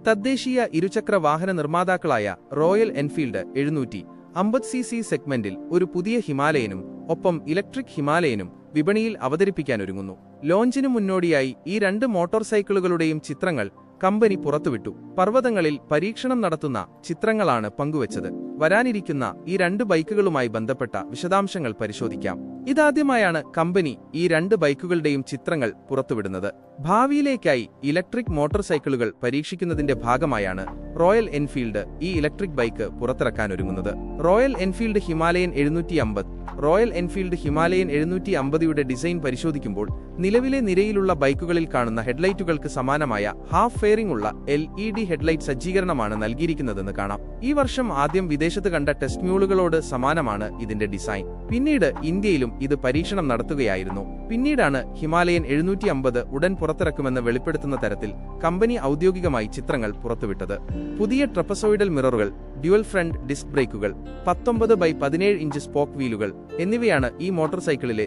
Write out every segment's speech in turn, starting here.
തദ്ദേശീയ ഇരുചക്ര വാഹന നിർമ്മാതാക്കളായ റോയൽ എൻഫീൽഡ് 750cc സെഗ്മെന്റിൽ ഒരു പുതിയ ഹിമാലയനും ഒപ്പം ഇലക്ട്രിക് ഹിമാലയനും വിപണിയിൽ അവതരിപ്പിക്കാനൊരുങ്ങുന്നു. ലോഞ്ചിനു മുന്നോടിയായി ഈ രണ്ട് മോട്ടോർ സൈക്കിളുകളുടെയും ചിത്രങ്ങൾ കമ്പനി പുറത്തുവിട്ടു. പർവ്വതങ്ങളിൽ പരീക്ഷണം നടത്തുന്ന ചിത്രങ്ങളാണ് പങ്കുവച്ചത്. വരാനിരിക്കുന്ന ഈ രണ്ട് ബൈക്കുകളുമായി ബന്ധപ്പെട്ട വിശദാംശങ്ങൾ പരിശോധിക്കാം. ഇതാദ്യമായാണ് കമ്പനി ഈ രണ്ട് ബൈക്കുകളുടെയും ചിത്രങ്ങൾ പുറത്തുവിടുന്നത്. ഭാവിയിലേക്കായി ഇലക്ട്രിക് മോട്ടോർ സൈക്കിളുകൾ പരീക്ഷിക്കുന്നതിന്റെ ഭാഗമായാണ് റോയൽ എൻഫീൽഡ് ഈ ഇലക്ട്രിക് ബൈക്ക് പുറത്തിറക്കാനൊരുങ്ങുന്നത്. Royal Enfield Himalayan 750 Royal Enfield Himalayan 750യുടെ ഡിസൈൻ പരിശോധിക്കുമ്പോൾ നിലവിലെ നിരയിലുള്ള ബൈക്കുകളിൽ കാണുന്ന ഹെഡ്ലൈറ്റുകൾക്ക് സമാനമായ ഹാഫ് ഫെയറിംഗ് ഉള്ള LED ഹെഡ്ലൈറ്റ് സജ്ജീകരണമാണ് നൽകിയിരിക്കുന്നതെന്ന് കാണാം. ഈ വർഷം ആദ്യം വിദേശത്ത് കണ്ട ടെസ്റ്റ് മ്യൂളുകളോട് സമാനമാണ് ഇതിന്റെ ഡിസൈൻ. പിന്നീട് ഇന്ത്യയിലും ഇത് പരീക്ഷണം നടത്തുകയായിരുന്നു. പിന്നീടാണ് ഹിമാലയൻ 750 ഉടൻ പുറത്തിറക്കുമെന്ന് വെളിപ്പെടുത്തുന്ന തരത്തിൽ കമ്പനി ഔദ്യോഗികമായി ചിത്രങ്ങൾ പുറത്തുവിട്ടത്. പുതിയ ട്രപ്പസോയിഡൽ മിററുകൾ, ഡ്യുവൽ ഫ്രണ്ട് ഡിസ്ക് ബ്രേക്കുകൾ, 19x17 ഇഞ്ച് സ്പോക്ക് വീലുകൾ എന്നിവയാണ് ഈ മോട്ടോർ സൈക്കിളിലെ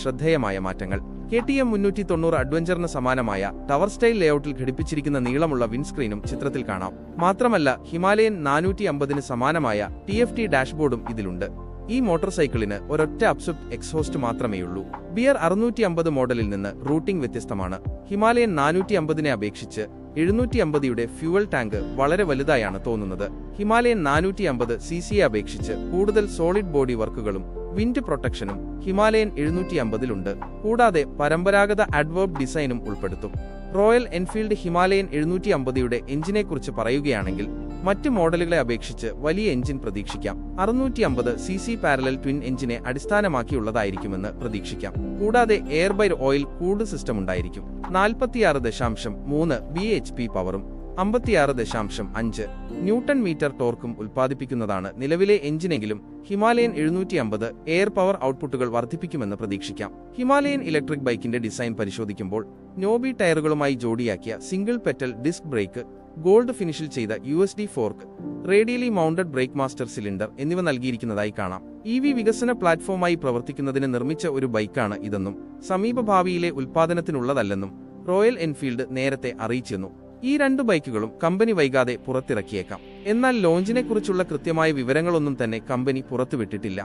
ശ്രദ്ധേയമായ മാറ്റങ്ങൾ. KTM 390 അഡ്വഞ്ചറിന് സമാനമായ ടവർ സ്റ്റൈൽ ലേഔട്ടിൽ ഘടിപ്പിച്ചിരിക്കുന്ന നീളമുള്ള വിൻസ്ക്രീനും ചിത്രത്തിൽ കാണാം. മാത്രമല്ല ഹിമാലയൻ 450ന് സമാനമായ TFT ഡാഷ്ബോർഡും ഇതിലുണ്ട്. ഈ മോട്ടോർ സൈക്കിളിന് ഒരൊറ്റ അപ്സ്വിഫ്റ്റ് എക്സോസ്റ്റ് മാത്രമേയുള്ളൂ. BR 650 മോഡലിൽ നിന്ന് റൂട്ടിംഗ് വ്യത്യസ്തമാണ്. ഹിമാലയൻ 450നെ അപേക്ഷിച്ച് 750യുടെ ഫ്യൂവൽ ടാങ്ക് വളരെ വലുതായാണ് തോന്നുന്നത്. ഹിമാലയൻ 450cc അപേക്ഷിച്ച് കൂടുതൽ സോളിഡ് ബോഡി വർക്കുകളും വിൻഡ് പ്രൊട്ടക്ഷനും ഹിമാലയൻ 750ലുണ്ട്. കൂടാതെ പരമ്പരാഗത അഡ്വേർബ് ഡിസൈനും ഉൾപ്പെടുത്തും. റോയൽ എൻഫീൽഡ് ഹിമാലയൻ 750യുടെ എഞ്ചിനെക്കുറിച്ച് പറയുകയാണെങ്കിൽ മറ്റ് മോഡലുകളെ അപേക്ഷിച്ച് വലിയ എഞ്ചിൻ പ്രതീക്ഷിക്കാം. 650cc പാരലൽ ട്വിൻ എഞ്ചിനെ അടിസ്ഥാനമാക്കിയുള്ളതായിരിക്കുമെന്ന് പ്രതീക്ഷിക്കാം. കൂടാതെ air by oil cooled system ഉണ്ടായിരിക്കും. 46.3 bhp പവറും 56.5 ന്യൂട്ടൺ മീറ്റർ ടോർക്കും ഉൽപ്പാദിപ്പിക്കുന്നതാണ് നിലവിലെ എഞ്ചിനെങ്കിലും ഹിമാലയൻ 750 എയർ പവർ ഔട്ട്പുട്ടുകൾ വർദ്ധിപ്പിക്കുമെന്ന് പ്രതീക്ഷിക്കാം. ഹിമാലയൻ ഇലക്ട്രിക് ബൈക്കിന്റെ ഡിസൈൻ പരിശോധിക്കുമ്പോൾ നോബി ടയറുകളുമായി ജോഡിയാക്കിയ single petal disc brake, gold ഫിനിഷിൽ ചെയ്ത USD fork, radially mounted brake master cylinder എന്നിവ നൽകിയിരിക്കുന്നതായി കാണാം. EV വികസന പ്ലാറ്റ്ഫോമായി പ്രവർത്തിക്കുന്നതിന് നിർമ്മിച്ച ഒരു ബൈക്കാണ് ഇതെന്നും സമീപഭാവിയിലെ ഉൽപ്പാദനത്തിനുള്ളതല്ലെന്നും റോയൽ എൻഫീൽഡ് നേരത്തെ അറിയിച്ചിരുന്നു. ഈ രണ്ട് ബൈക്കുകളും കമ്പനി വൈകാതെ പുറത്തിറക്കിയേക്കാം. എന്നാൽ ലോഞ്ചിനെക്കുറിച്ചുള്ള കൃത്യമായ വിവരങ്ങളൊന്നും തന്നെ കമ്പനി പുറത്തുവിട്ടിട്ടില്ല.